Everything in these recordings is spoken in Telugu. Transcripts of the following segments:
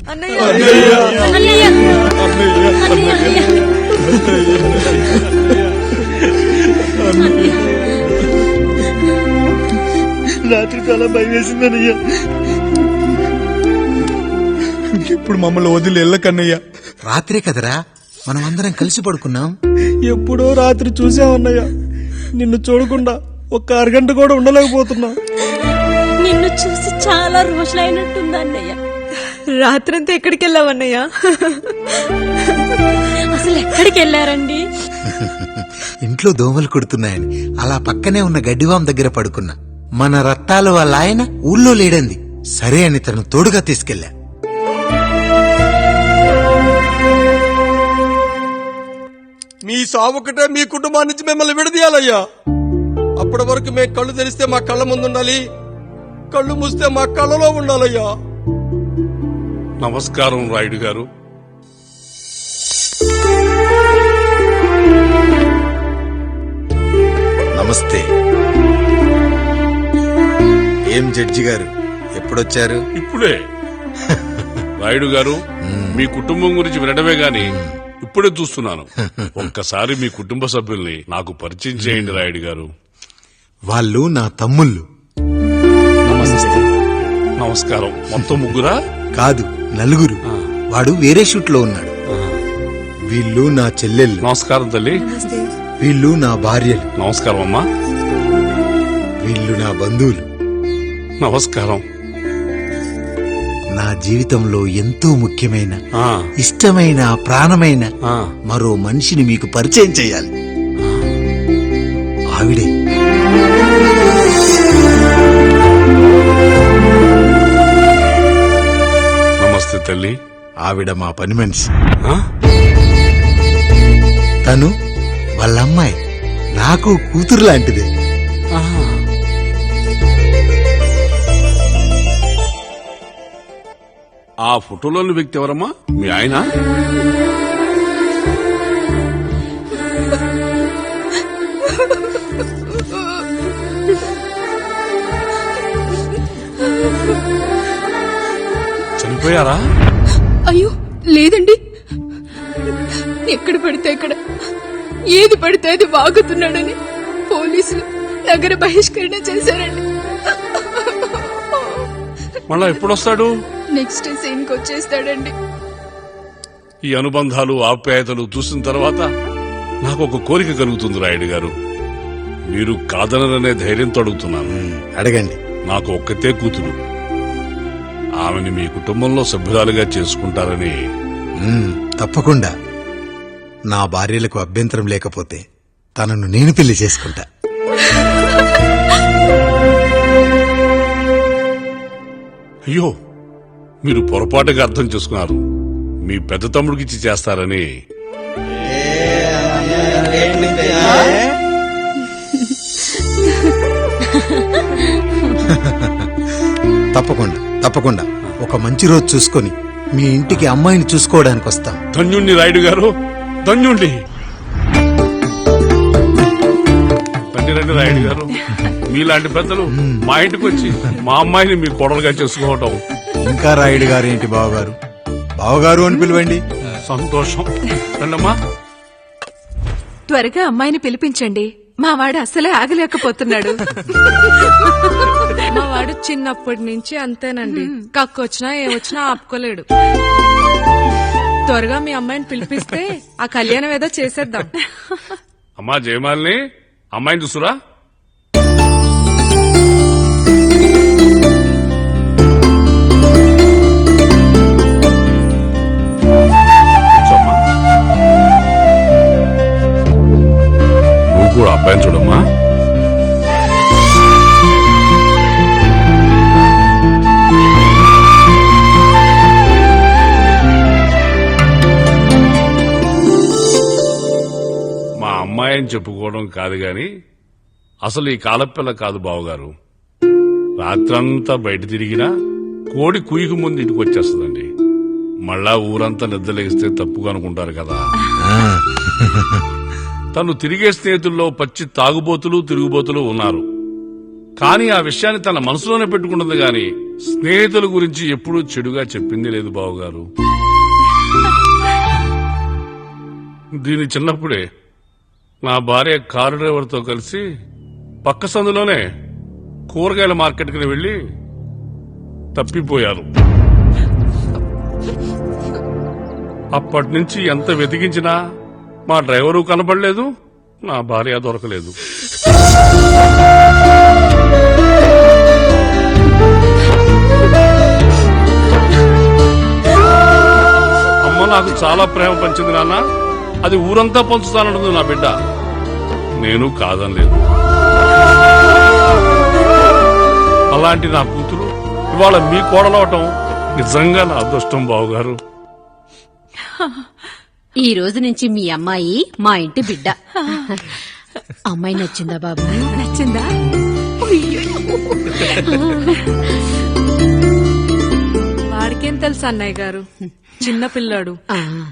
రాత్రి చాలా భయం వేసిందన్నయ్యా. ఇప్పుడు మమ్మల్ని వదిలి వెళ్ళకన్నయ్యా. రాత్రే కదరా మనం అందరం కలిసి పడుకున్నాం. ఎప్పుడో రాత్రి చూసామన్నయ్యా. నిన్ను చూడకుండా ఒక్క అరగంట కూడా ఉండలేకపోతున్నా. నిన్ను చూసి చాలా రోజులైనట్టుంది అన్నయ్య. రాత్రంతా ఎక్కడికి వెళ్ళావన్నయ్యా? అసలు ఎక్కడికి వెళ్ళారండి? ఇంట్లో దోమలు కుడుతున్నాయని అలా పక్కనే ఉన్న గడ్డివాం దగ్గర పడుకున్నా. మన రత్తాల వాళ్ళ ఆయన ఊళ్ళో లేడంది. సరే అని తను తోడుగా తీసుకెళ్లా. మీ సావుకటే మీ కుటుంబాన్ని నుంచి మిమ్మల్ని విడదీయాలయ్యా. అప్పటి వరకు మేము కళ్ళు తెరిస్తే మా కళ్ళ ముందు ఉండాలి, కళ్ళు మూస్తే మా కళ్ళలో ఉండాలయ్యా. నమస్కారం రాయుడు గారు. నమస్తే. ఏం జడ్జి గారు ఎప్పుడొచ్చారు? ఇప్పుడే. రాయుడు గారు మీ కుటుంబం గురించి వినడమే గాని ఇప్పుడే చూస్తున్నాను. ఒక్కసారి మీ కుటుంబ సభ్యుల్ని నాకు పరిచయం చేయండి రాయుడు గారు. వాళ్ళు నా తమ్ముళ్ళు. నమస్కారం. మొత్తం ముగ్గురా? కాదు, నలుగురు. వాడు వేరే షూట్ లో ఉన్నాడు. వీళ్ళు నా చెల్లెళ్ళు. నమస్కారం తల్లి. వీళ్ళు నా భార్యలు. నమస్కారం అమ్మా. వీళ్ళు నా బంధువులు. నమస్కారం. నా జీవితంలో ఎంతో ముఖ్యమైన, ఆ, ఇష్టమైన, ప్రాణమైన ఆ. మరో మనిషిని మీకు పరిచయం చేయాలి. ఆవిడే నమస్తే తల్లి. ఆవిడ మా పని మనిషి. ఆ? తను వాళ్ళ అమ్మాయి. నాకు కూతురు లాంటిదే. ఆహా. ఆ ఫోటోలోని వ్యక్తి ఎవరమ్మా? మీ ఆయన? చనిపోయారా? అయ్యో లేదండి. ఎక్కడ పడితే అక్కడ, ఏది పడితే అది వాగుతున్నాడని పోలీసులు నగర బహిష్కరణ చేశారండి. మళ్ళా ఎప్పుడొస్తాడు? నెక్స్ట్ సీన్ కి వచ్చేస్తాడండి. ఈ అనుబంధాలు, ఆప్యాయతలు చూసిన తర్వాత నాకు ఒక కోరిక కలుగుతుంది రాయుడు గారు. మీరు కాదనరనే ధైర్యంతో అడుగుతున్నాను. అడగండి. నాకు ఒక్కతే కూతురు. ఆమెని మీ కుటుంబంలో సభ్యురాలుగా చేసుకుంటారని. తప్పకుండా. నా భార్యలకు అభ్యంతరం లేకపోతే తనను నేను పెళ్లి చేసుకుంటా. అయ్యో, మీరు పొరపాటుగా అర్థం చేసుకున్నారు. మీ పెద్ద తమ్ముడికిచ్చి చేస్తారని. తప్పకుండా తప్పకుండా ఒక మంచి రోజు చూసుకొని మీ ఇంటికి అమ్మాయిని చూసుకోవడానికి వస్తాం. ధన్యుణ్ణి రాయుడు గారు, ధన్యుణ్ణి. రండి రండి రాయుడు గారు. మీలాంటి పెద్దలు మా ఇంటికి వచ్చి మా అమ్మాయిని మీ కోడలుగా చేసుకోవటం. ఇంకా రాయుడు గారు ఏంటి బావగారు? బావగారు అని పిలవండి. సంతోషం. రండమ్మా. త్వరగా అమ్మాయిని పిలిపించండి. మా వాడు అసలే ఆగలేకపోతున్నాడు. మా వాడు చిన్నప్పటి నుంచి అంతేనండి. కక్కొచ్చినా ఏమొచ్చినా ఆపుకోలేడు. త్వరగా మీ అమ్మాయిని పిలిపిస్తే ఆ కళ్యాణం ఏదో చేసేద్దాం. అమ్మా జయమాలిని, అమ్మాయిని చూసురా. నువ్వు కూడా అబ్బాయిని చూడమ్మా. మా అమ్మాయి అని చెప్పుకోవడం కాదు గాని అసలు ఈ కాలపిల్ల కాదు బావగారు. రాత్రంతా బయట తిరిగినా కోడి కుయ్యకు ముందు ఇంటికి వచ్చేస్తుందండి. మళ్ళా ఊరంతా నిద్రలేగిస్తే తప్పుగా అనుకుంటారు కదా. తను తిరిగే స్నేహితుల్లో పచ్చి తాగుబోతులు, తిరుగుబోతులు ఉన్నారు. కానీ ఆ విషయాన్ని తన మనసులోనే పెట్టుకుంటుంది గాని స్నేహితుల గురించి ఎప్పుడూ చెడుగా చెప్పింది లేదు బావగారు. దీని చిన్నప్పుడే నా భార్య కారు డ్రైవర్తో కలిసి పక్క సందులోనే కూరగాయల మార్కెట్కి వెళ్లి తప్పిపోయారు. అప్పటి నుంచి ఎంత వెతికించినా మా డ్రైవరు కనబడలేదు, నా భార్య దొరకలేదు. అమ్మ నాకు చాలా ప్రేమ పంచింది నాన్న, అది ఊరంతా పంచుతానంటుంది నా బిడ్డ. నేను కాదనలేదు. అలాంటి నా కూతురు ఇవాళ మీ కోడలవటం నిజంగా నా అదృష్టం బావగారు. ఈ రోజు నుంచి మీ అమ్మాయి మా ఇంటి బిడ్డ. అమ్మాయి నచ్చిందా బాబు? నచ్చిందా? వాడికేం తెలుసు అన్నయ్య గారు, చిన్న పిల్లాడు.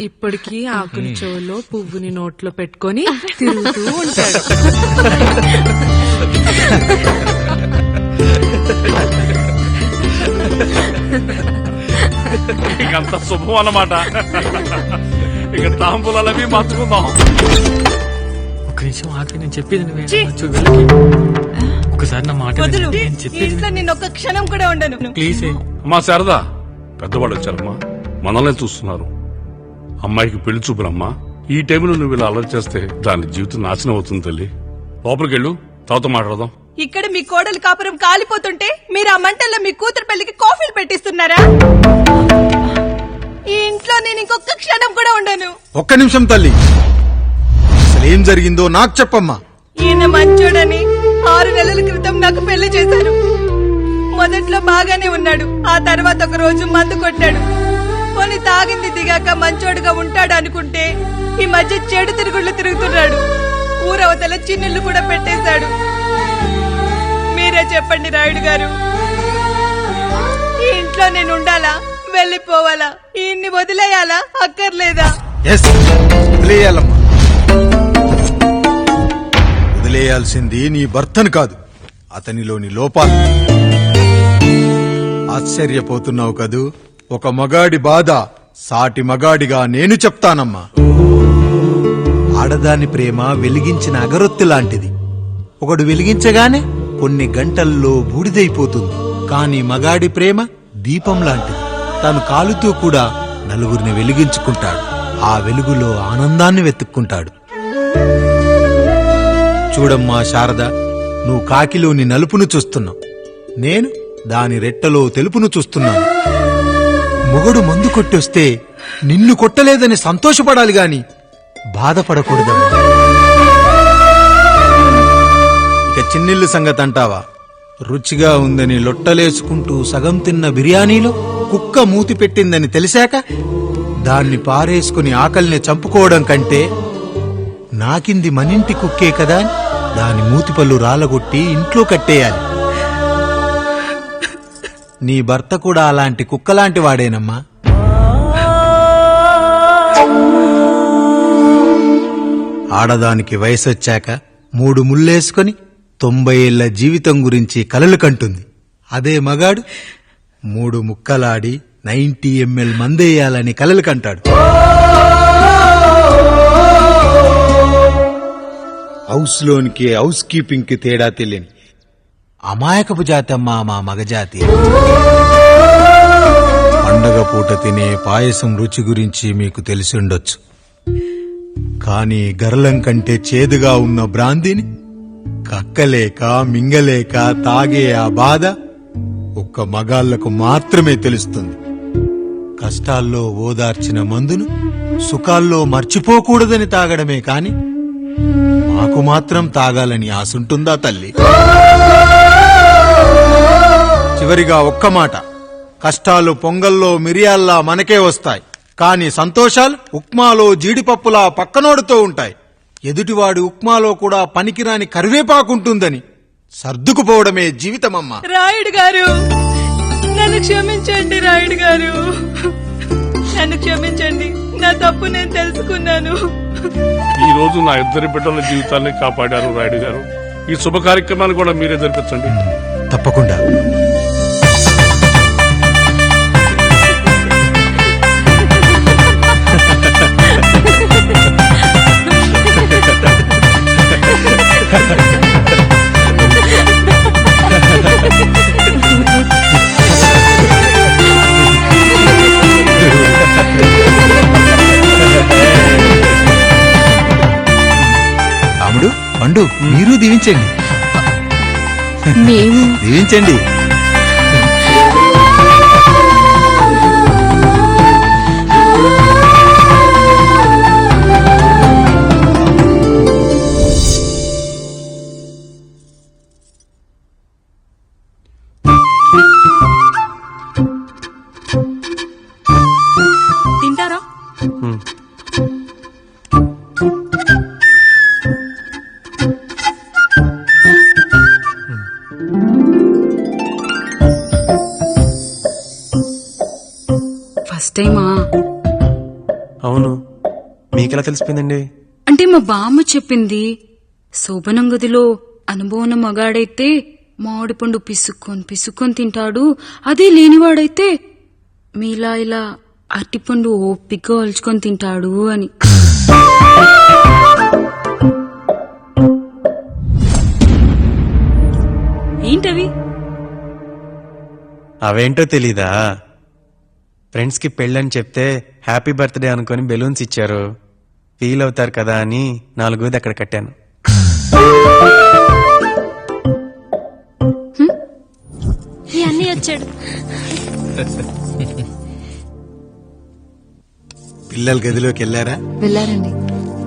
ఇప్పటికీ ఆకుని చెవులో పువ్వుని నోట్లో పెట్టుకొని తిరుగుతూ ఉంటాడు. ఇకంత శుభం అన్నమాట. ఇక తాంబూలవి మార్చుకుందాం. ఒక నిమిషం ఆగి, నేను చెప్పేది ఒకసారి నా మాట విను. నేను చెప్పేది నేను ఒక్క క్షణం కూడా ఉండను. ప్లీజ్. అమ్మా శారదా, పెద్దవాళ్ళు వచ్చారమ్మా, మనల్ని చూస్తున్నారు. అమ్మాయికి పెళ్లి చూపురమ్మా. ఈ టైంలో నువ్వు ఇలా అలర్ట్ చేస్తే దాని జీవితం నాశనం అవుతుంది తల్లి. లోపలికెళ్ళు, తర్వాత మాట్లాడదాం. ఇక్కడ మీ కోడలు కాపురం కాలిపోతుంటే మీరు ఆ మంటల్లో మీ కూతురు పెళ్లికి కాఫీలు పెట్టిస్తున్నారా? ఈ ఇంట్లో నేను ఇంకొక క్షణం కూడా ఉండను. ఒక్క నిమిషం తల్లి, అసలేం జరిగిందో నాకు చెప్పమ్మా. ఈయన మంచోడని 6 నెలల క్రితం నాకు పెళ్లి చేశారు. మొదట్లో బాగానే ఉన్నాడు, ఆ తర్వాత ఒక రోజు మందు కొట్టాడు. కొని తాగింది దిగాక మంచోడుగా ఉంటాడు అనుకుంటే ఈ మధ్య చెడు తిరుగుళ్ళు తిరుగుతున్నాడు. ఊరవతల చిన్నుళ్ళు కూడా పెట్టేశాడు. మీరే చెప్పండి రాయుడు గారు, ఈ ఇంట్లో నేను ఉండాలా, వెళ్ళిపోవాలా, ఈయన్ని వదిలేయాలా, అక్కర్లేదా? వదిలేయాలమ్మా. వదిలేయాల్సింది నీ భర్తను కాదు, అతనిలోని లోపాలు. ఆశ్చర్యపోతున్నావు కదూ? ఒక మగాడి బాధ సాటి మగాడిగా నేను చెప్తానమ్మా. ఆడదాని ప్రేమ వెలిగించిన అగరొత్తి లాంటిది. ఒకడు వెలిగించగానే కొన్ని గంటల్లో బూడిదైపోతుంది. కాని మగాడి ప్రేమ దీపం లాంటిది. తను కాలుతూ కూడా నలుగురిని వెలిగించుకుంటాడు. ఆ వెలుగులో ఆనందాన్ని వెతుక్కుంటాడు. చూడమ్మా శారద, నువ్వు కాకిలోని నలుపును చూస్తున్నావు, నేను దాని రెట్టలో తెలుపును చూస్తున్నాను. మొగుడు మందు కొట్టొస్తే నిన్ను కొట్టలేదని సంతోషపడాలి గాని బాధపడకూడదమ్మా. ఇక చిన్నిల్లు సంగతి అంటావా? రుచిగా ఉందని లొట్టలేసుకుంటూ సగం తిన్న బిర్యానీలో కుక్క మూతి పెట్టిందని తెలిసాక దాన్ని పారేసుకుని ఆకలిని చంపుకోవడం కంటే నాకింది మనింటి కుక్కే కదా దాని మూతిపళ్ళు రాలగొట్టి ఇంట్లో కట్టేయాలి. నీ భర్త కూడా అలాంటి కుక్కలాంటి వాడేనమ్మా. ఆడదానికి వయసొచ్చాక 3 ముళ్ళేసుకొని 90 ఏళ్ల జీవితం గురించి కలలు కంటుంది. అదే మగాడు 3 ముక్కలాడి 90 ml మందేయాలని కలలు కంటాడు. హౌస్ లోనికి హౌస్ కీపింగ్ కి తేడా తెలియని అమాయకపు జాతమ్మా మా మగజాతి. పండగ పూట తినే పాయసం రుచి గురించి మీకు తెలిసి ఉండొచ్చు. కాని గరళం కంటే చేదుగా ఉన్న బ్రాందీని కక్కలేక మింగలేక తాగే ఆ బాధ ఒక్క మగాళ్లకు మాత్రమే తెలుస్తుంది. కష్టాల్లో ఓదార్చిన మందును సుఖాల్లో మర్చిపోకూడదని తాగడమే కాని మాకు మాత్రం తాగాలని ఆశుంటుందా తల్లి? చివరిగా ఒక్క మాట, కష్టాలు పొంగల్లో మిరియాల్లా మనకే వస్తాయి, కాని సంతోషాలు ఉప్మాలో జీడిపప్పులా పక్కనోడుతో ఉంటాయి. ఎదుటివాడి ఉప్మాలో కూడా పనికిరాని కరివేపాకుంటుందని సర్దుకుపోవడమే జీవితమమ్మా. రాయుడు గారు, నన్ను క్షమించండి. రాయుడు గారు, నన్ను క్షమించండి. నా తప్పు నేను తెలుసుకున్నాను. ఈ రోజు నా 2 బిడ్డల జీవితాన్ని కాపాడారు రాయుడు గారు. ఈ శుభ కార్యక్రమాన్ని కూడా మీరే జరిపించండి. తప్పకుండా. రాముడు, పండు, మీరు దీవించండి. మేము దీవించండి. తింటారా? ఫస్ట్ టైమా? అవును, మీకెలా తెలిసిపోయిందండి? అంటే మా బామ్మ చెప్పింది. శోభనం గదిలో అనుభవం మగాడైతే మామిడి పండు పిసుక్కొని తింటాడు, అదే లేనివాడైతే మీలా ఇలా అరటిపండు ఓపిగ్గా ఒలుచుకొని తింటాడు అని. ఏంటవి? అవేంటో తెలీదా? ఫ్రెండ్స్ కి పెళ్ళని చెప్తే హ్యాపీ బర్త్డే అనుకుని బెలూన్స్ ఇచ్చారు. ఫీల్ అవుతారు కదా అని 4 అక్కడ కట్టాను. ఈ అన్నయ్య వచ్చాడు. పిల్లల గదిలోకి వెళ్ళారా? వెళ్ళారండి.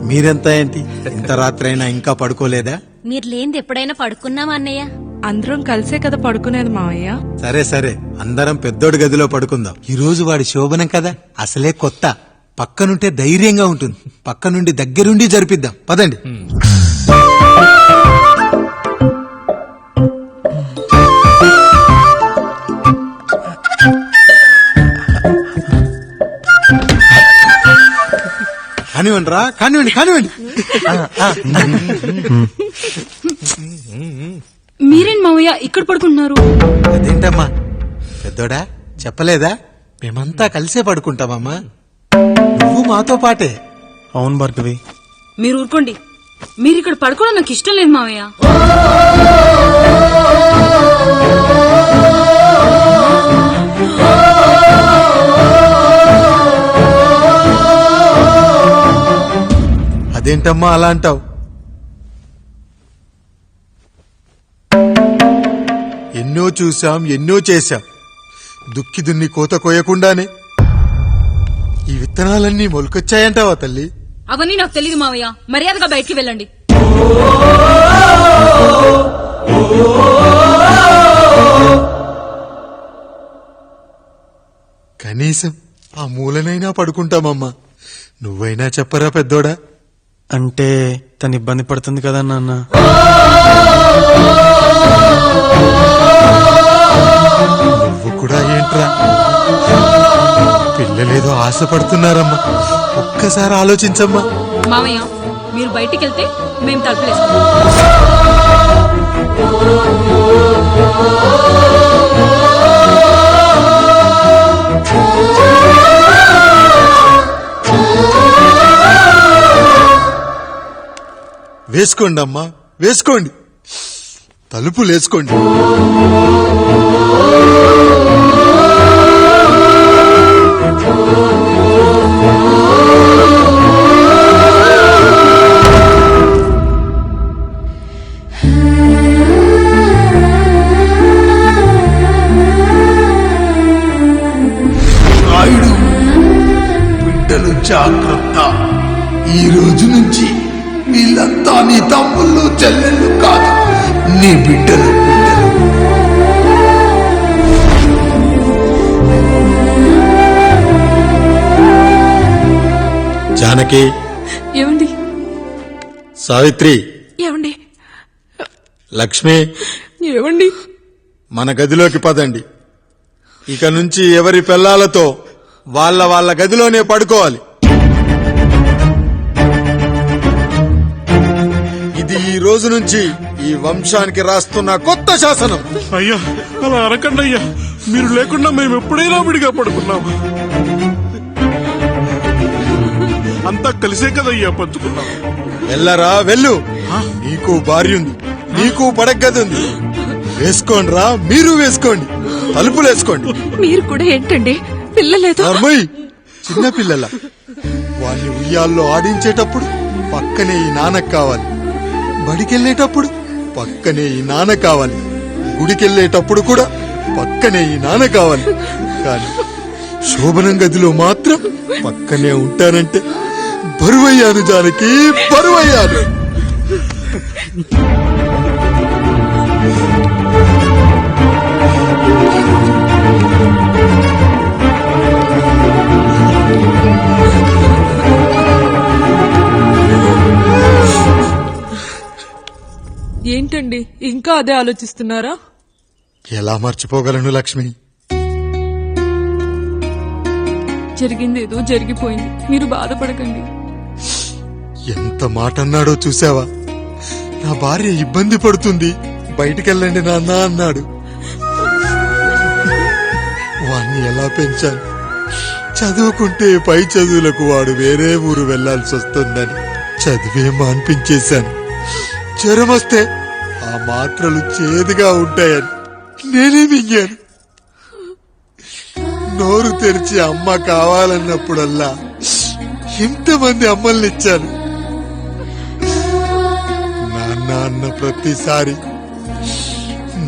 మీరెంత ఏంటి ఇంత రాత్రైనా ఇంకా పడుకోలేదా? మీరు లేనిది ఎప్పుడైనా పడుకున్నామా అన్నయ్య? అందరం కలిసే కదా పడుకునేది మావయ్య. సరే సరే, అందరం పెద్దోడి గదిలో పడుకుందాం. ఈ రోజు వాడి శోభనం కదా, అసలే కొత్త. పక్కనుంటే ధైర్యంగా ఉంటుంది. పక్క నుండి దగ్గరుండి జరిపిద్దాం. పదండి. కానివ్వండి రా, కానివ్వండి. మీరేంటి మావయ్య ఇక్కడ పడుకుంటున్నారు? అదేంటమ్మా పెద్దోడా, చెప్పలేదా? మేమంతా కలిసే పడుకుంటామమ్మా. నువ్వు మాతో పాటే. అవును భార్గవి. మీరు ఊరుకోండి. మీరు ఇక్కడ పడుకోవడం నాకు ఇష్టం లేదు మావయ్య. అదేంటమ్మా అలా అంటావు? ఎన్నో చూశాం, ఎన్నో చేశాం. దుక్కి దున్ని కోత కోయకుండానే ఈ విత్తనాలన్నీ మొలకొచ్చాయంటావా తల్లి? అవన్నీ నాకు తెలియదు మావయ్య. మర్యాదగా బయటికి వెళ్ళండి. కనీసం ఆ మూలనైనా పడుకుంటామమ్మా. నువ్వైనా చెప్పరా పెద్దోడా? అంటే తను ఇబ్బంది పడుతుంది కదా నాన్న. నువ్వు కూడా ఏంట్రా? పిల్లలేదో ఆశపడుతున్నారమ్మా. ఒక్కసారి ఆలోచించమ్మా. మావయ్య మీరు బయటికి వెళ్తే మేము తలుపులేస్తాం. వేసుకోండి అమ్మా, వేసుకోండి. తలుపులు వేసుకోండి. నాయుడు, బిడ్డలు జాగ్రత్త. ఈ రోజు నుంచి వీళ్ళంతా నీ తమ్ముళ్ళు చెల్లెళ్ళు కాదు, నీ బిడ్డలు. జానకి, ఏమండి? సావిత్రి, ఏమండి? లక్ష్మి, ఏమండి? మన గదిలోకి పదండి. ఇక నుంచి ఎవరి పిల్లలతో వాళ్ళ గదిలోనే పడుకోవాలి. ఇది ఈ రోజు నుంచి ఈ వంశానికి రాస్తున్న కొత్త శాసనం. అయ్యా అలా అరకండి అయ్యా, మీరు లేకుండా మేము ఎప్పుడైనా విడిగా పడుకున్నాము. అంతా కలిసే కదయ్యా పంచుకున్నాం. వెళ్ళరా వెళ్ళు, నీకు భార్య ఉంది, నీకు పడగది ఉంది. వేసుకోండి రా, మీరు వేసుకోండి, తలుపులు వేసుకోండి. మీరు కూడా ఏంటండి పిల్లలేదు? నర్మయ్, చిన్న పిల్లల వాణ్ణి ఉయ్యాల్లో ఆడించేటప్పుడు పక్కనే ఈ నాన్న కావాలి, బడికెళ్ళేటప్పుడు పక్కనే ఈ నాన్న కావాలి, గుడికెళ్ళేటప్పుడు కూడా పక్కనే ఈ నాన్న కావాలి. కానీ శోభనం గదిలో మాత్రం పక్కనే ఉంటానంటే బరువయ్యాను జానకి, బరువయ్యాను. ఏంటండి ఇంకా అదే ఆలోచిస్తున్నారా? ఎలా మర్చిపోగలను లక్ష్మి? జరిగింది ఏదో జరిగిపోయింది, మీరు బాధపడకండి. ఎంత మాట అన్నాడో చూసావా? నా భార్య ఇబ్బంది పడుతుంది, బయటికెళ్ళండి నాన్న అన్నాడు. వాణ్ణి ఎలా పెంచాను? చదువుకుంటే పై చదువులకు వాడు వేరే ఊరు వెళ్లాల్సి వస్తుందని చదివే మాన్పించేశాను. జ్వరం వస్తే ఆ మాత్రలు చేదుగా ఉంటాయని నేనే మింగాను. నోరు తెరిచి అమ్మ కావాలన్నప్పుడల్లా ఇంతమంది అమ్మల్నిచ్చాను. నాన్న అన్న ప్రతిసారి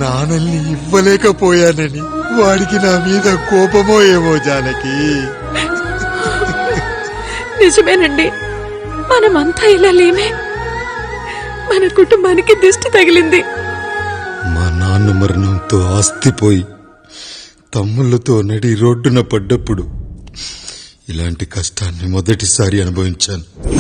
నాన్నల్ని ఇవ్వలేకపోయానని వాడికి నా మీద కోపమో ఏమో జానకి. నిజమేనండి, మనమంతా ఇలా లేమే. మన కుటుంబానికి దిష్టి తగిలింది. మా నాన్న మరణంతో ఆస్తిపోయి తమ్ముళ్లతో నడి రోడ్డున పడ్డప్పుడు ఇలాంటి కష్టాన్ని మొదటిసారి అనుభవించాను.